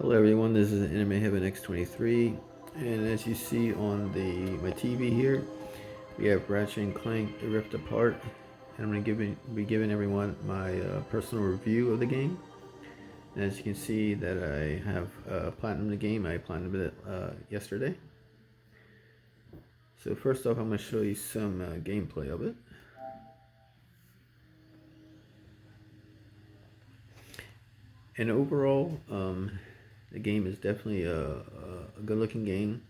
Hello everyone, this is Anime Heaven X23, and as you see on my TV here, we have Ratchet and Clank ripped apart, and I'm going to be giving everyone my personal review of the game. And as you can see that I have platinum the game. I platinumed it yesterday. So first off, I'm going to show you some gameplay of it. And overall, the game is definitely a good looking game.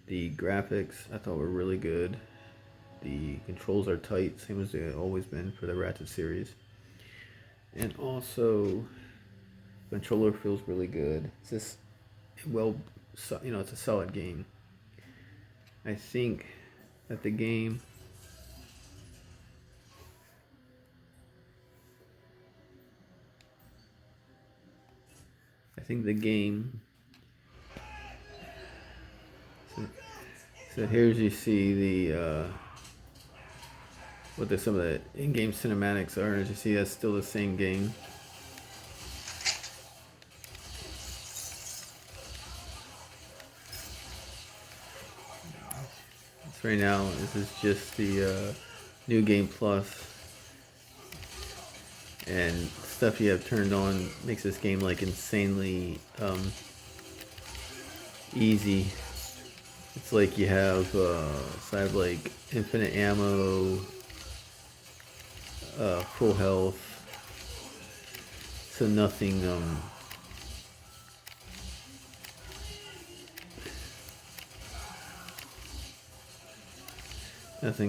The graphics I thought were really good. The controls are tight, same as they've always been for the Ratchet series. And also, the controller feels really good. It's just it's a solid game. I think that the game I think the game so here you see the what some of the in-game cinematics are. As you see, that's still the same game. So right now, this is just the new game plus, and stuff you have turned on makes this game like insanely easy. It's like you have like infinite ammo, full health, so nothing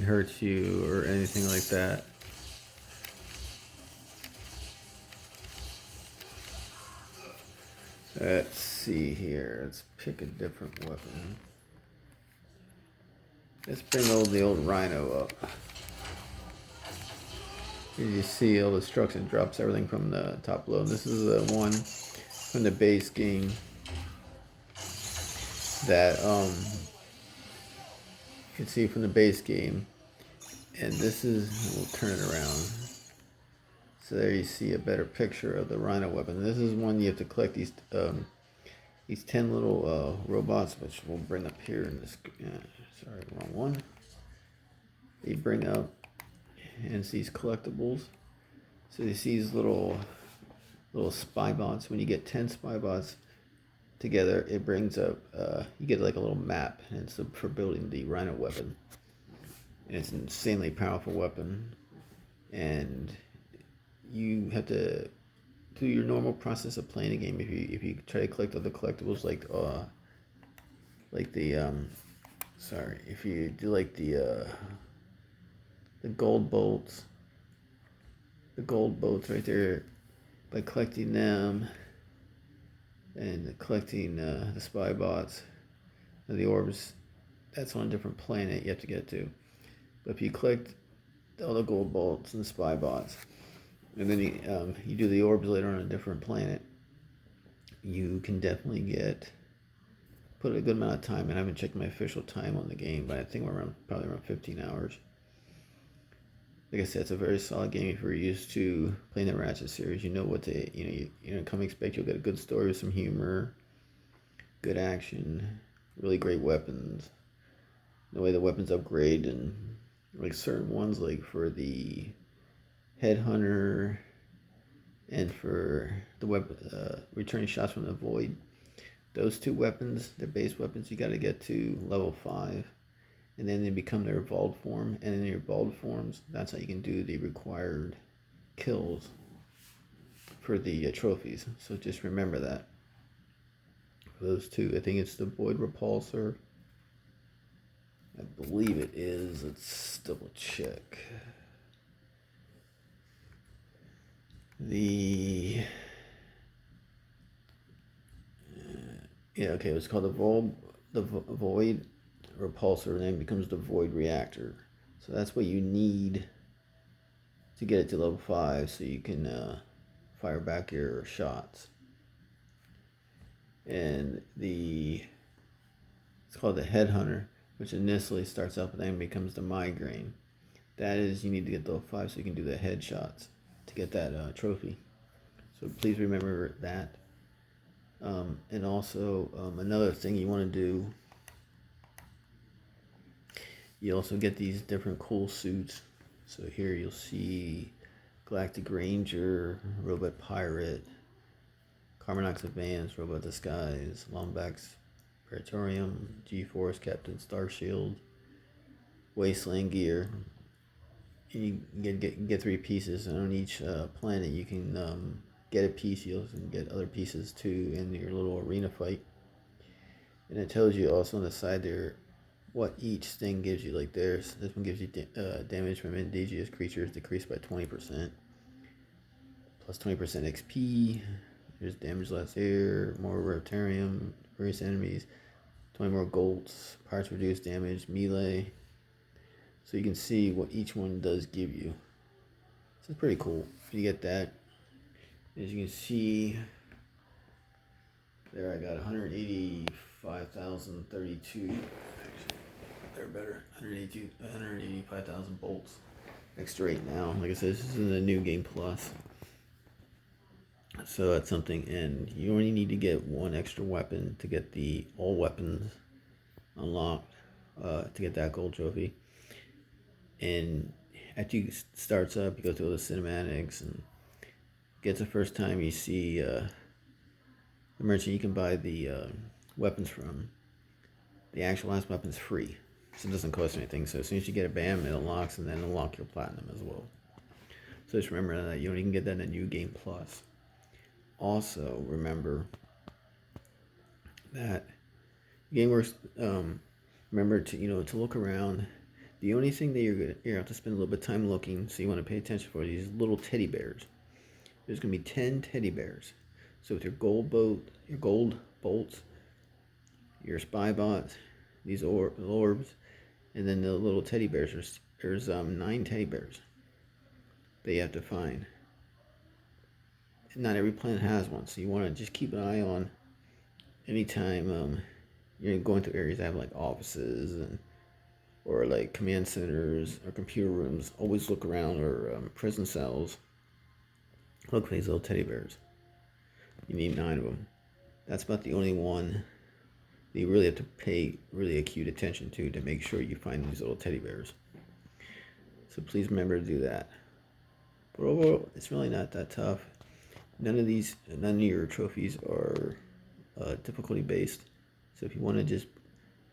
hurts you or anything like that. Let's see here. Let's pick a different weapon. Let's bring the old Rhino up. Here you see all the destruction drops everything from the top low. This is the one from the base game that you can see from the base game. And this is, we'll turn it around. So there you see a better picture of the Rhino weapon. This is one you have to collect these 10 little robots, which we'll bring up here in this. Sorry, wrong one. They bring up, and it's these collectibles. So you see these little spy bots. When you get 10 spy bots together, it brings up you get like a little map, and it's for building the Rhino weapon. And it's an insanely powerful weapon, and you have to do your normal process of playing a game. If you try to collect other collectibles like if you do like the gold bolts right there, by collecting them and collecting the spy bots and the orbs, that's on a different planet you have to get to. But if you collect all the gold bolts and the spy bots, and then you do the orbs later on a different planet, you can definitely put a good amount of time in. I haven't checked my official time on the game, but I think we're probably around 15 hours. Like I said, it's a very solid game if you're used to playing the Ratchet series. You know what to come expect. You'll get a good story with some humor, good action, really great weapons. The way the weapons upgrade, and like certain ones, like for the Headhunter and for the returning shots from the void. Those two weapons, they're base weapons, you got to get to level 5, and then they become their evolved form. And in your evolved forms, that's how you can do the required kills for the trophies. So just remember that. For those two, I think it's the Void Repulsor. I believe it is. Let's double check. It was called the Void Repulsor, and then becomes the Void Reactor. So that's what you need to get it to level 5, so you can fire back your shots. And it's called the Headhunter, which initially starts up and then becomes the Migraine. That is, you need to get level 5 so you can do the headshots to get that trophy. So please remember that. And also another thing you want to do, you also get these different cool suits. So here you'll see Galactic Ranger, Robot Pirate, Carminox Advance, Robot Disguise, Lombax Praetorium, G-Force, Captain Starshield, Wasteland Gear. You get 3 pieces, and on each planet you can get a piece. You also can get other pieces too in your little arena fight. And it tells you also on the side there what each thing gives you. Like this one gives you damage from indigenous creatures decreased by 20%, plus 20% XP. There's damage less air, more Rotarium, various enemies, 20 more golds, parts reduced damage, melee. So you can see what each one does give you. So it's pretty cool. You get that. As you can see, there I got 185,032. Actually, they're better. 185,000 bolts extra right now. Like I said, this is in the new game plus. So that's something, and you only need to get 1 extra weapon to get the all weapons unlocked to get that gold trophy. And after you starts up, you go through all the cinematics and gets the first time you see the merchant you can buy the weapons from. The actual last weapon's free, so it doesn't cost anything. So as soon as you get it, bam, it unlocks, and then unlock your platinum as well. So just remember that you can get that in a new game plus. Also remember that game works. Remember to look around. The only thing that you're gonna have to spend a little bit of time looking, so you want to pay attention for these little teddy bears. There's gonna be 10 teddy bears. So with your gold bolts, your spy bots, these orbs, and then the little teddy bears. There's 9 teddy bears that you have to find. Not every planet has one, so you want to just keep an eye on anytime you're going to areas that have like offices or like command centers or computer rooms. Always look around, or prison cells. Look for these little teddy bears. You need 9 of them. That's about the only one that you really have to pay really acute attention to make sure you find these little teddy bears. So please remember to do that. But overall, it's really not that tough. None of your trophies are difficulty based. So if you want to just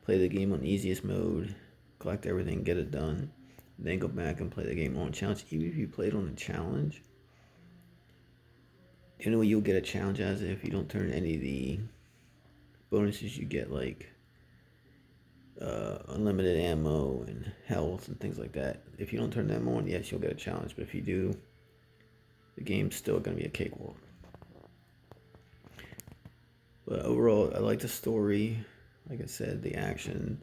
play the game on the easiest mode, collect everything, get it done, then go back and play the game on challenge. Even if you played on the challenge, the only way you'll get a challenge as if you don't turn any of the bonuses you get, like unlimited ammo and health and things like that. If you don't turn them on, yes, you'll get a challenge. But if you do, the game's still going to be a cakewalk. But overall, I like the story. Like I said, the action,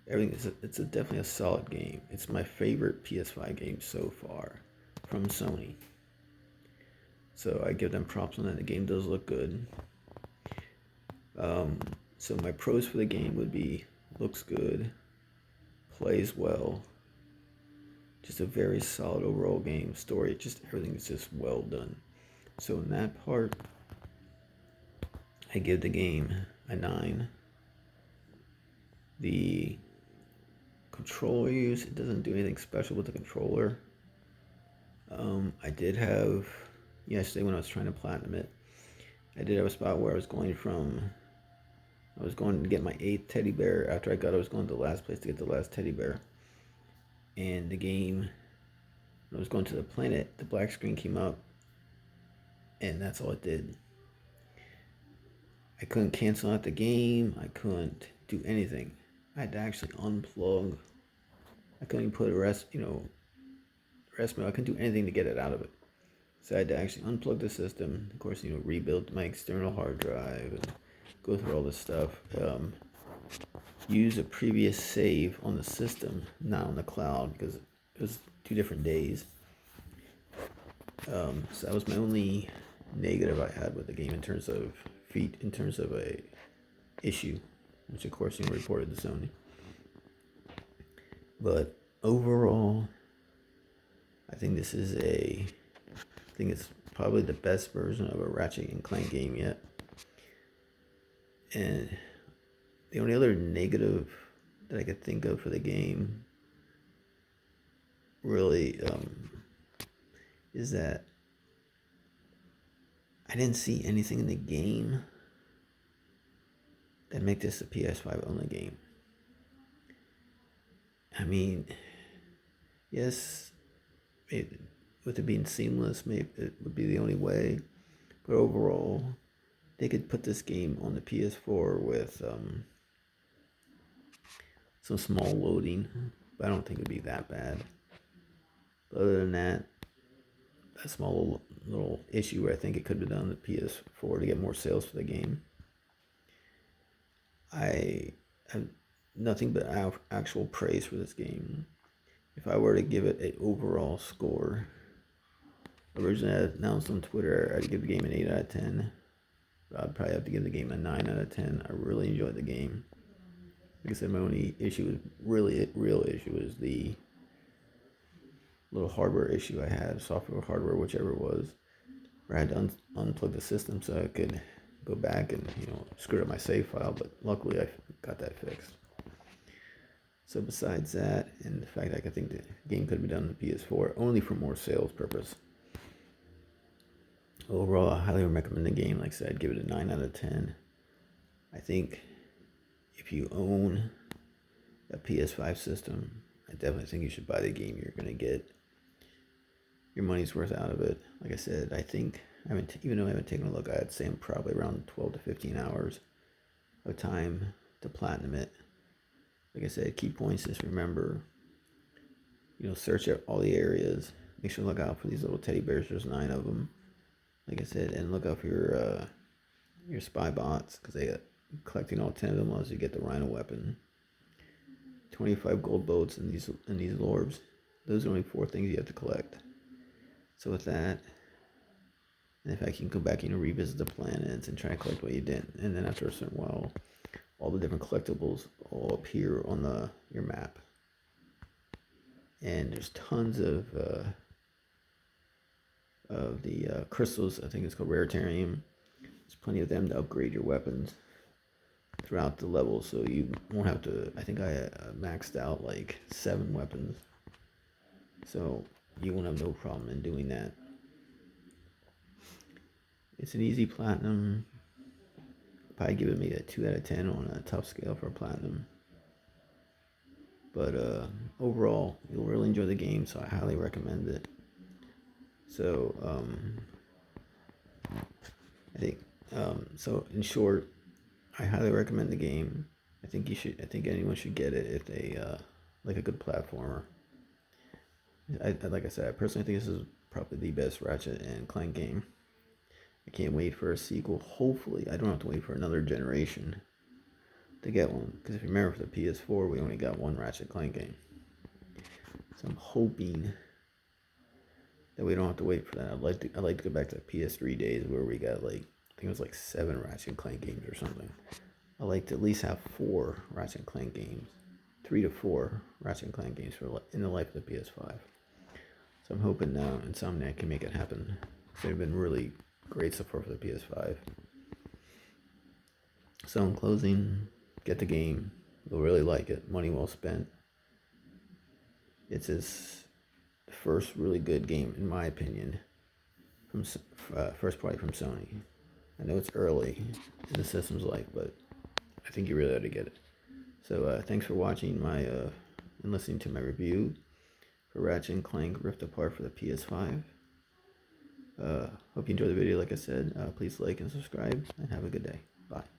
everything. It's definitely a solid game. It's my favorite PS5 game so far from Sony. So I give them props on that. The game does look good. So my pros for the game would be: looks good, plays well, just a very solid overall game. Story, just everything is just well done. So in that part, I give the game a 9. The controller use, it doesn't do anything special with the controller. I did have, yesterday when I was trying to platinum it, I did have a spot where I was going to get my 8th teddy bear. After I was going to the last place to get the last teddy bear. And the game, when I was going to the planet, the black screen came up, and that's all it did. I couldn't cancel out the game. I couldn't do anything. I had to actually unplug. I couldn't even put rest mode. I couldn't do anything to get it out of it. So I had to actually unplug the system. Of course, rebuild my external hard drive and go through all this stuff. Use a previous save on the system, not on the cloud, because it was 2 different days. So that was my only negative I had with the game in terms of a issue, which of course reported to Sony. But overall, I think it's probably the best version of a Ratchet and Clank game yet. And the only other negative that I could think of for the game really is that I didn't see anything in the game that make this a PS5 only game. I mean, yes, with it being seamless, maybe it would be the only way. But overall, they could put this game on the PS4 with some small loading. But I don't think it'd be that bad. But other than that, a small little issue where I think it could be done on the PS4 to get more sales for the game. I have nothing but actual praise for this game. If I were to give it an overall score, originally I announced on Twitter I'd give the game an 8 out of 10. I'd probably have to give the game a 9 out of 10. I really enjoyed the game. Like I said, my only issue, real issue, is the little hardware issue I had, software, hardware, whichever it was, where I had to unplug the system so I could go back and screw up my save file. But luckily, I got that fixed. So besides that, and the fact that I think the game could be done on the PS4 only for more sales purpose. Overall, I highly recommend the game. Like I said, I'd give it a 9 out of 10. I think if you own a PS5 system, I definitely think you should buy the game. You're going to get your money's worth out of it. Like I said, I think, even though I haven't taken a look, I'd say I'm probably around 12 to 15 hours of time to platinum it. Like I said, key points is remember, search out all the areas. Make sure to look out for these little teddy bears. There's 9 of them. Like I said, and look out for your spy bots, because they collecting all 10 of them as you get the rhino weapon. 25 gold boats and these orbs. Those are only 4 things you have to collect. So with that, and in fact, you can go back and revisit the planets and try to collect what you did. And then after a certain while, all the different collectibles all appear on your map. And there's tons of the crystals. I think it's called Raritarium. There's plenty of them to upgrade your weapons throughout the level, so you won't have to. I think I maxed out like 7 weapons, so you won't have no problem in doing that. It's an easy platinum. Probably give it maybe a 2 out of 10 on a tough scale for platinum. But overall, you'll really enjoy the game, so I highly recommend it. So I think so. In short, I highly recommend the game. I think anyone should get it if they like a good platformer. Like I said, I personally think this is probably the best Ratchet and Clank game. I can't wait for a sequel. Hopefully, I don't have to wait for another generation to get one. Because if you remember, for the PS4, we only got one Ratchet Clank game. So I'm hoping that we don't have to wait for that. I'd like to go back to the PS3 days where we got I think it was 7 Ratchet Clank games or something. I like to at least have 4 Ratchet Clank games, 3 to 4 Ratchet Clank games in the life of the PS5. So I'm hoping now Insomniac can make it happen. They've been really great support for the PS5. So in closing, get the game. You'll really like it. Money well spent. It's his first really good game, in my opinion, from first party from Sony. I know it's early in the system's life, but I think you really ought to get it. So thanks for watching and listening to my review for Ratchet and Clank Rift Apart for the PS5. Hope you enjoyed the video. Like I said, please like and subscribe, and have a good day. Bye.